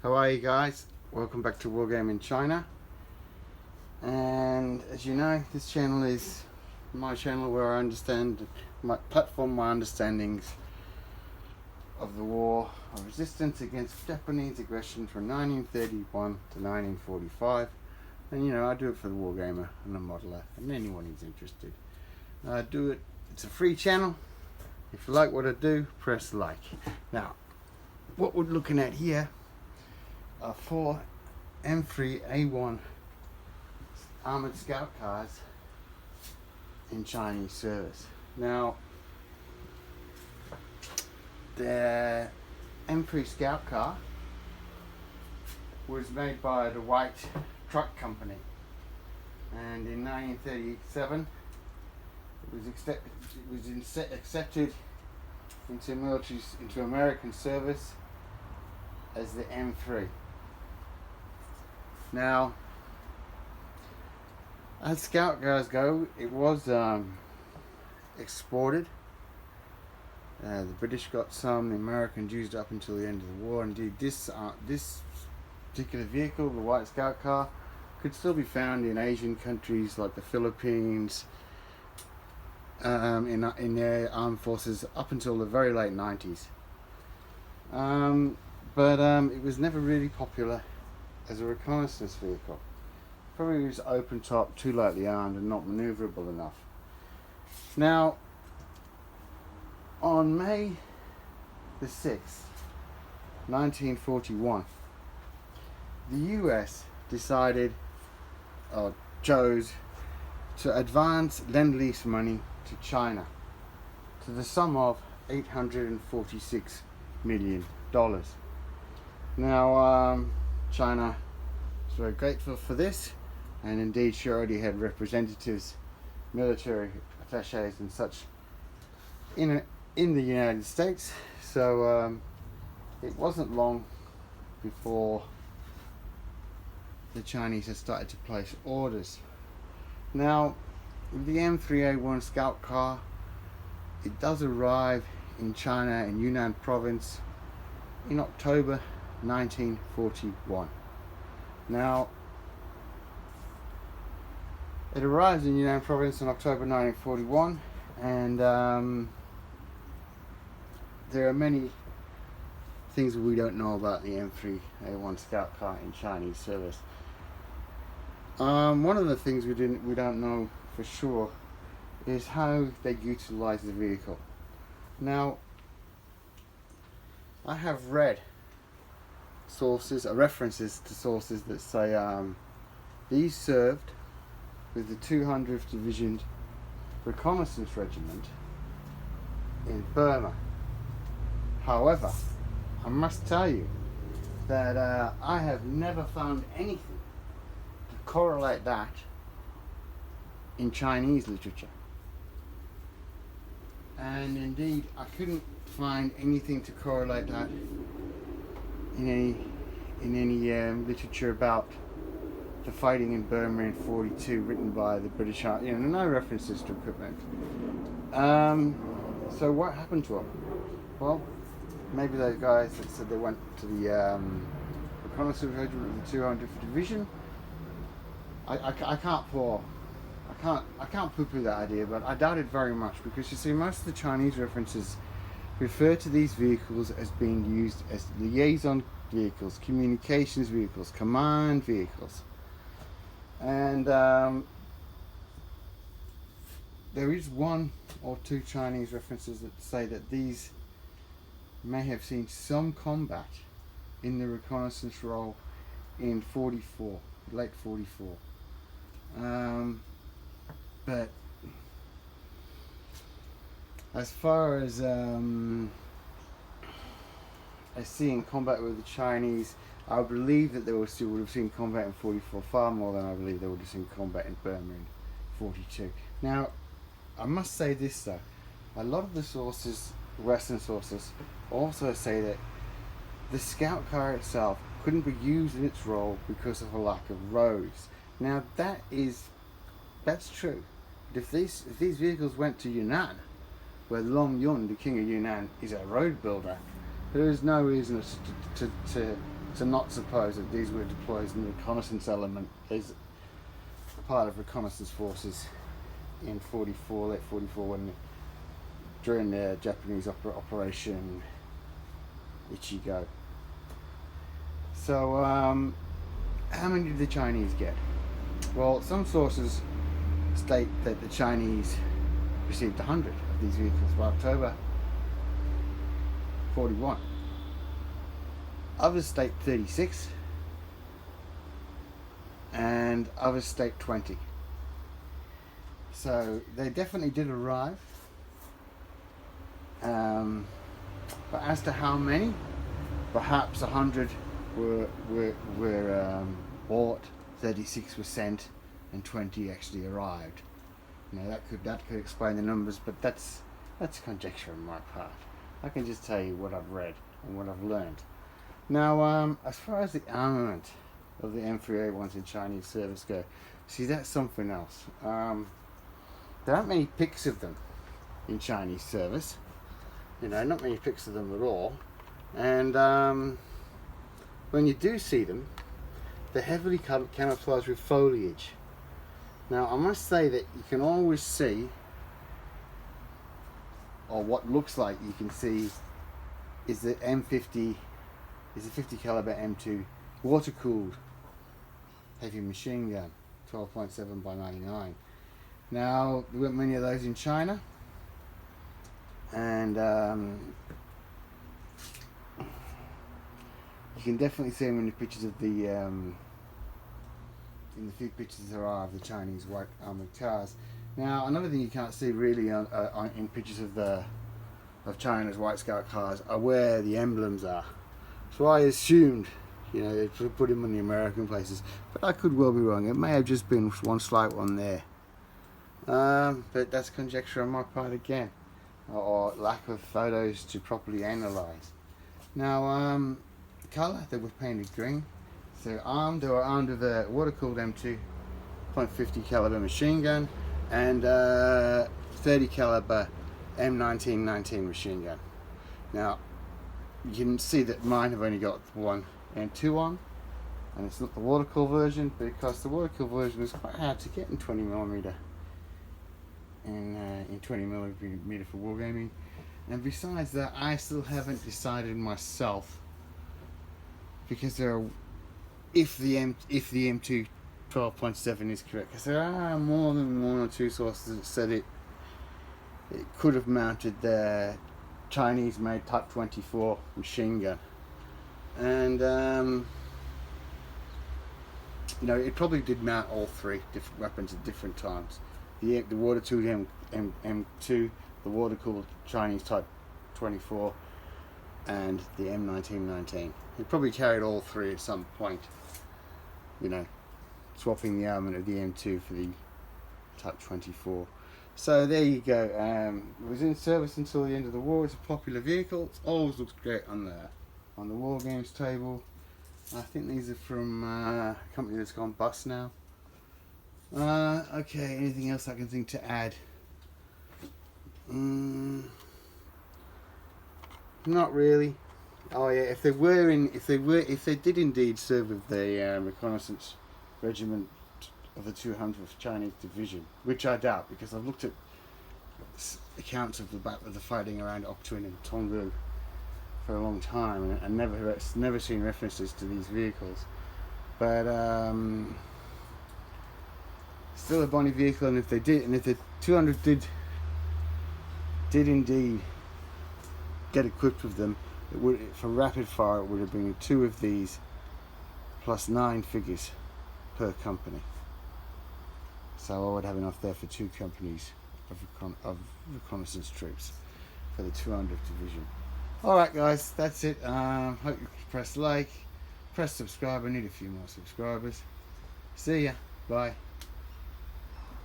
How are you guys? Welcome back to Wargame in China. And as you know, this channel is my channel where I understand my platform, my understandings of the war of resistance against Japanese aggression from 1931 to 1945. And you know, I do it for the Wargamer and the modeler and anyone who's interested. I do it, it's a free channel. If you like what I do, press like. Now, what we're looking at here are 4 M3A1 armored scout cars in Chinese service. Now, the M3 scout car was made by the White Truck Company, and in 1937 it was accepted into American service as the M3. Now, as scout cars go, it was exported. The British got some, the Americans used it up until the end of the war. Indeed, this particular vehicle, the White Scout car, could still be found in Asian countries like the Philippines, in their armed forces up until the very late 90s. But it was never really popular as a reconnaissance vehicle. Probably was open top, too lightly armed and not maneuverable enough. Now, on May the 6th, 1941, the US decided, or chose, to advance Lend-Lease money to China to the sum of $846 million. Now, China was very grateful for this, and indeed she already had representatives, military attaches and such in the United States, so it wasn't long before the Chinese had started to place orders. Now, with the M3A1 Scout car, it does arrive in China, in Yunnan province, in October 1941. Now, it arrives in Yunnan province in October 1941, and there are many things we don't know about the M3A1 Scout car in Chinese service. One of the things we don't know for sure is how they utilize the vehicle. Now, I have read sources, references to sources that say these served with the 200th Division Reconnaissance Regiment in Burma. However, I must tell you that I have never found anything to correlate that in Chinese literature. And indeed, I couldn't find anything to correlate that in any literature about the fighting in Burma in 42 written by the British Army. You know, no references to equipment. So what happened to them? Well, maybe those guys that said they went to the reconnaissance regiment of the 200th Division. I can't poo-poo that idea, but I doubt it very much, because you see, most of the Chinese references refer to these vehicles as being used as liaison vehicles, communications vehicles, command vehicles. And there is one or two Chinese references that say that these may have seen some combat in the reconnaissance role in 44, late 44. But as far as seeing combat with the Chinese, I believe that they would have seen combat in 44 far more than I believe they would have seen combat in Burma in 42. Now, I must say this though, a lot of the sources, Western sources, also say that the scout car itself couldn't be used in its role because of a lack of roads. Now that's true. But if these vehicles went to Yunnan, where Long Yun, the king of Yunnan, is a road builder, there is no reason to to not suppose that these were deployed in the reconnaissance element as part of reconnaissance forces in 44, late 44, during the Japanese Operation Ichigo. So, how many did the Chinese get? Well, some sources state that the Chinese received 100 of these vehicles by October 41. Others state 36, and others state 20. So they definitely did arrive. But as to how many, perhaps 100 were bought, 36 were sent, and 20 actually arrived. You know, that could explain the numbers, but that's conjecture on my part. I can just tell you what I've read and what I've learned. Now, as far as the armament of the M3A1s in Chinese service go, see, that's something else. There aren't many pics of them in Chinese service. You know, not many pics of them at all. And when you do see them, they're heavily camouflaged with foliage. Now, I must say that you can always see, or what looks like you can see, is the M50, is a 50 caliber M2 water-cooled heavy machine gun, 12.7 by 99. Now, there weren't many of those in China, and you can definitely see them in the pictures of the in the few pictures there are of the Chinese white armored cars. Now, another thing you can't see really in pictures of China's White Scout cars are where the emblems are. So I assumed, you know, they put them on the American places, but I could well be wrong. It may have just been one slight one there. But that's conjecture on my part again, or lack of photos to properly analyse. Now, the colour, they were painted green. So they were armed with a water-cooled M2.50 caliber machine gun and 30 caliber M1919 machine gun. Now, you can see that mine have only got one M2 on, and it's not the water-cooled version because the water-cooled version is quite hard to get in 20mm. In 20mm for wargaming, and besides that, I still haven't decided myself, because there are, if the M2 12.7 is correct, because there are more than one or two sources that said it could have mounted the Chinese-made Type 24 machine gun, and you know, it probably did mount all three different weapons at different times. The water-cooled M2, the water-cooled Chinese Type 24, and the M1919. It probably carried all three at some point, you know, swapping the armament of the M2 for the Type 24. So there you go. It was in service until the end of the war. It's a popular vehicle. It always looks great on the War Games table. I think these are from a company that's gone bust now. Okay, anything else I can think to add? Not really. Oh yeah, if they did indeed serve with the reconnaissance regiment of the 200th Chinese Division, which I doubt, because I've looked at accounts of the fighting around Oktuin and Tonggu for a long time, and never seen references to these vehicles. But still a bonny vehicle, and if they did, and if the 200 did indeed get equipped with them, it would, for rapid fire, it would have been 2 of these plus 9 figures per company. So I would have enough there for 2 companies of reconnaissance troops for the 200th Division. Alright guys, that's it. Hope you press like, press subscribe. I need a few more subscribers. See ya. Bye.